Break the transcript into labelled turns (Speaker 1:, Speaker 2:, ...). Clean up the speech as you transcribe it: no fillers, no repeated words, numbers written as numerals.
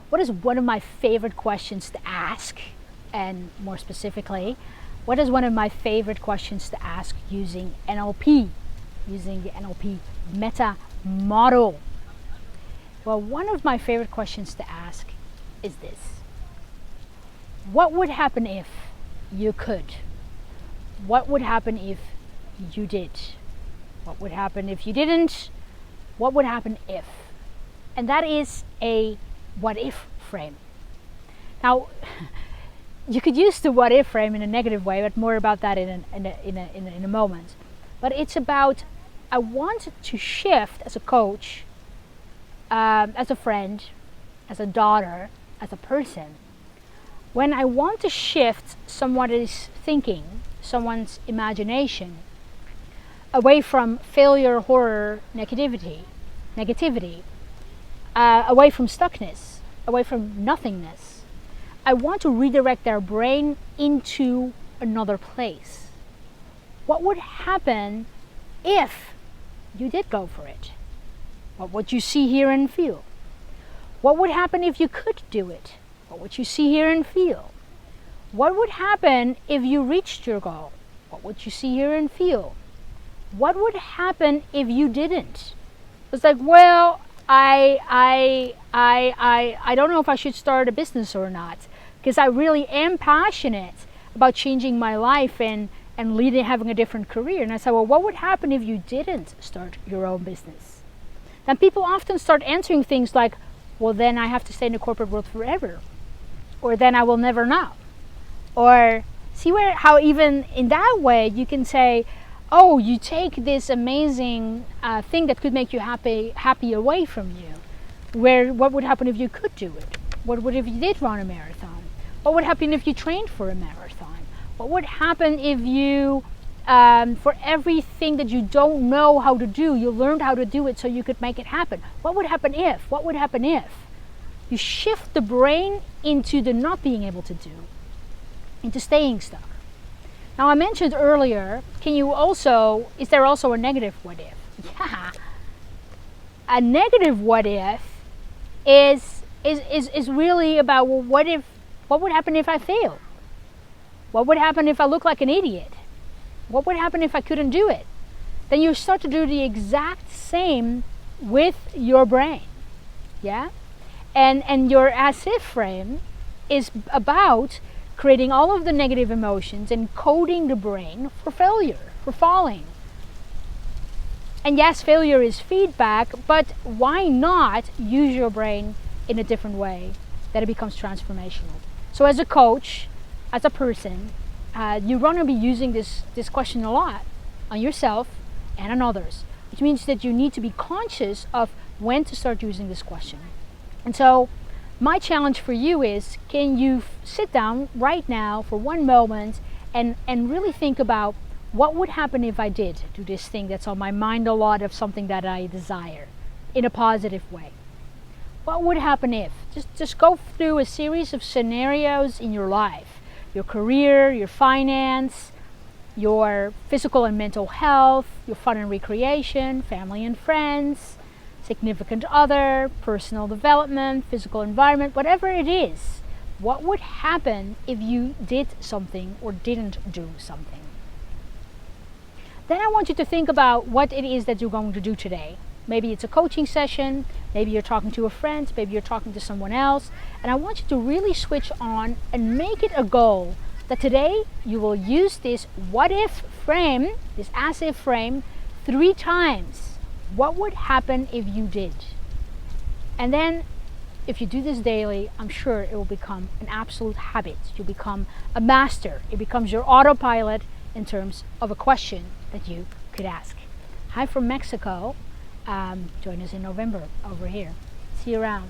Speaker 1: what is one of my favorite questions to ask? And more specifically, what is one of my favorite questions to ask using NLP, using the NLP meta model? Well, one of my favorite questions to ask is this. What would happen if you could? What would happen if you did? What would happen if you didn't? What would happen if? And that is a what if frame. Now, you could use the what if frame in a negative way, but more about that in a moment. But it's about, I want to shift as a coach, as a friend, as a daughter, as a person. When I want to shift someone's thinking, someone's imagination, away from failure, horror, negativity, away from stuckness, away from nothingness. I want to redirect their brain into another place. What would happen if you did go for it? What would you see, hear, and feel? What would happen if you could do it? What would you see, hear, and feel? What would happen if you reached your goal? What would you see, hear, and feel? What would happen if you didn't? It's like, well, I don't know if I should start a business or not, because I really am passionate about changing my life and having a different career. And I said, well, what would happen if you didn't start your own business? Then people often start answering things like, well, then I have to stay in the corporate world forever, or then I will never know. Or see how even in that way you can say, oh, you take this amazing thing that could make you happy away from you. What would happen if you could do it? What would if you did run a marathon? What would happen if you trained for a marathon? What would happen if you, for everything that you don't know how to do, you learned how to do it so you could make it happen? What would happen if? What would happen if? You shift the brain into the not being able to do, into staying stuck. Now, I mentioned earlier, is there also a negative what if? Yeah. A negative what if is really about, well, what would happen if I fail? What would happen if I look like an idiot? What would happen if I couldn't do it? Then you start to do the exact same with your brain. Yeah? And your as if frame is about creating all of the negative emotions and coding the brain for failure, for falling. And yes, failure is feedback, but why not use your brain in a different way that it becomes transformational? So as a coach, as a person, you're going to be using this question a lot on yourself and on others, which means that you need to be conscious of when to start using this question. And so my challenge for you is, can you sit down right now for one moment and really think about what would happen if I did do this thing that's on my mind a lot, of something that I desire in a positive way? What would happen if? Just go through a series of scenarios in your life, your career, your finance, your physical and mental health, your fun and recreation, family and friends, significant other, personal development, physical environment, whatever it is. What would happen if you did something or didn't do something? Then I want you to think about what it is that you're going to do today. Maybe it's a coaching session, maybe you're talking to a friend, maybe you're talking to someone else, and I want you to really switch on and make it a goal that today you will use this what if frame, this as if frame, 3 times. What would happen if you did? And then if you do this daily, I'm sure it will become an absolute habit. You'll become a master. It becomes your autopilot in terms of a question that you could ask. Hi from Mexico. Join us in November over here. See you around.